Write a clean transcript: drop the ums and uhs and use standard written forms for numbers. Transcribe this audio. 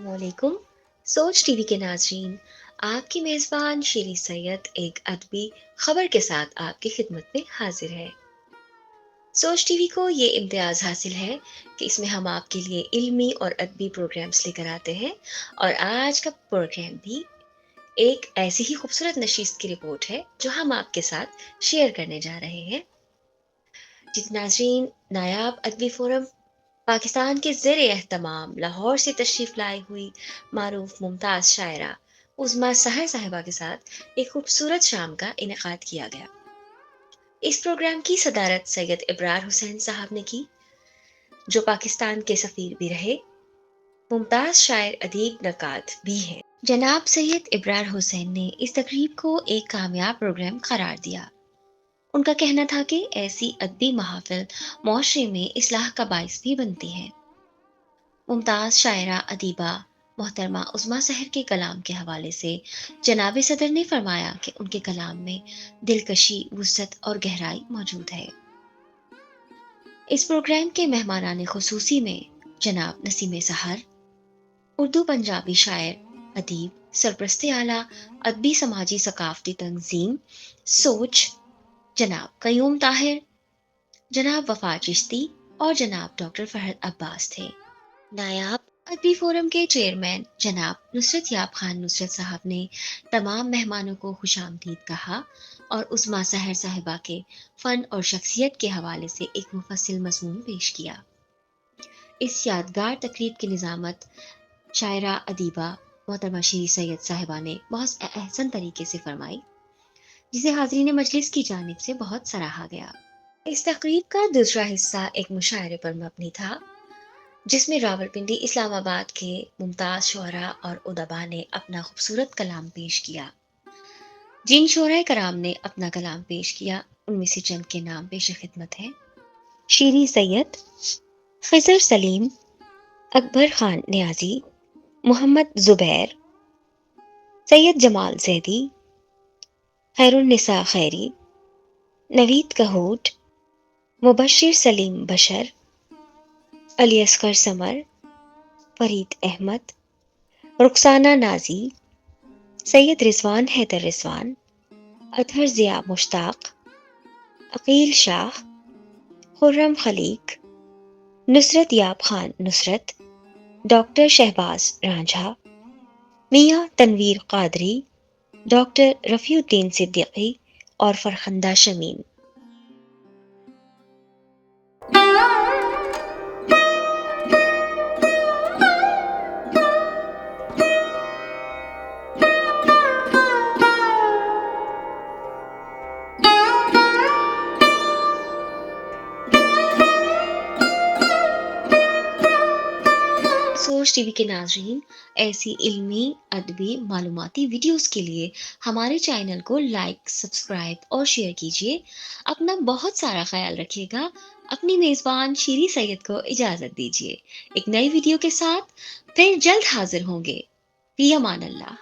अस्सलामुअलैकुम। सोच टीवी के नाज़रीन, आपकी मेज़बान शीरी सैयद एक अदबी खबर के साथ आपकी खिदमत में हाजिर है। सोच टीवी को ये इम्तियाज़ हासिल है कि इसमें हम आपके लिए इल्मी और अदबी प्रोग्राम्स लेकर आते हैं और आज का प्रोग्राम भी एक ऐसी ही खूबसूरत नशीस की रिपोर्ट है जो हम आपके साथ शेयर करने जा रहे हैं। जी नाज़रीन, नायाब अदबी फोरम पाकिस्तान के ज़ेर एहतमाम लाहौर से तशरीफ़ लाई हुई मारूफ मुमताज़ शायरा उज़्मा सहर साहिबा के साथ एक खूबसूरत शाम का इनेकाद किया गया। इस प्रोग्राम की सदारत सैयद इब्रार हुसैन साहब ने की, जो पाकिस्तान के सफ़ीर भी रहे, मुमताज़ शायर अदीब नक़ाद भी हैं। जनाब सैयद इब्रार हुसैन ने इस तकरीब को एक कामयाब प्रोग्राम करार दिया। उनका कहना था कि ऐसी अदबी महाफिल मुआशरे में इस्लाह का बाइस भी बनती है। मुमताज़ शायरा अदीबा मोहतरमा उज़्मा सहर के कलाम के हवाले से जनाब सदर ने फरमाया कि उनके कलाम में दिलकशी, वुसअत और गहराई मौजूद है। इस प्रोग्राम के मेहमानाने खुसूसी में जनाब नसीम सहर, उर्दू पंजाबी शायर, अदीब, सरपरस्ते आला अदबी समाजी सकाफती तंजीम सोच, जनाब कयूम ताहिर, जनाब वफा चिश्ती और जनाब डॉक्टर फहद अब्बास थे। नायाब अदबी फोरम के चेयरमैन जनाब नुसरत याब खान नुसरत साहब ने तमाम मेहमानों को खुशामदीद कहा और उज़्मा सहर साहिबा के फ़न और शख्सियत के हवाले से एक मुफस्सिल मज़मून पेश किया। इस यादगार तकरीब की निज़ामत शायरा अदीबा मोहतरमा शीरी सैयद साहिबा ने बहुत अहसन तरीके से फरमाई, जिसे हाज़रीन मजलिस की जानिब से बहुत सराहा गया। इस तकरीब का दूसरा हिस्सा एक मुशायरे पर मबनी था, जिसमें रावलपिंडी इस्लामाबाद के मुमताज़ शुअरा और उदबा ने अपना खूबसूरत कलाम पेश किया। जिन शुअराए कराम ने अपना कलाम पेश किया, उनमें से चंद के नाम पेश खिदमत हैं: शीरी सैयद, खिज़र सलीम, अकबर खान नियाज़ी, मोहम्मद ज़ुबैर, सैयद जमाल ज़ैदी, खैरुन्निसा खैरी, नवीद कहूट, मुबश्शिर सलीम बशर, अली असगर समर, फरीद अहमद, रुखसाना नाजी, सैयद रिजवान हैदर रिजवान, अतहर ज़िया मुश्ताक, अकील शाह, खुर्रम खलीक, नुसरत याब खान नुसरत, डॉक्टर शहबाज रांझा, मियां तनवीर कादरी, डॉक्टर रफ़ीउद्दीन सिद्दीकी और फरखंदा शमीम। सोच टीवी के नाज़रीन, ऐसी इल्मी, अदबी, मालूमाती वीडियोस के लिए हमारे चैनल को लाइक, सब्सक्राइब और शेयर कीजिए। अपना बहुत सारा ख्याल रखिएगा। अपनी मेज़बान शीरी सैयद को इजाज़त दीजिए। एक नई वीडियो के साथ फिर जल्द हाजिर होंगे। फी अमान अल्लाह।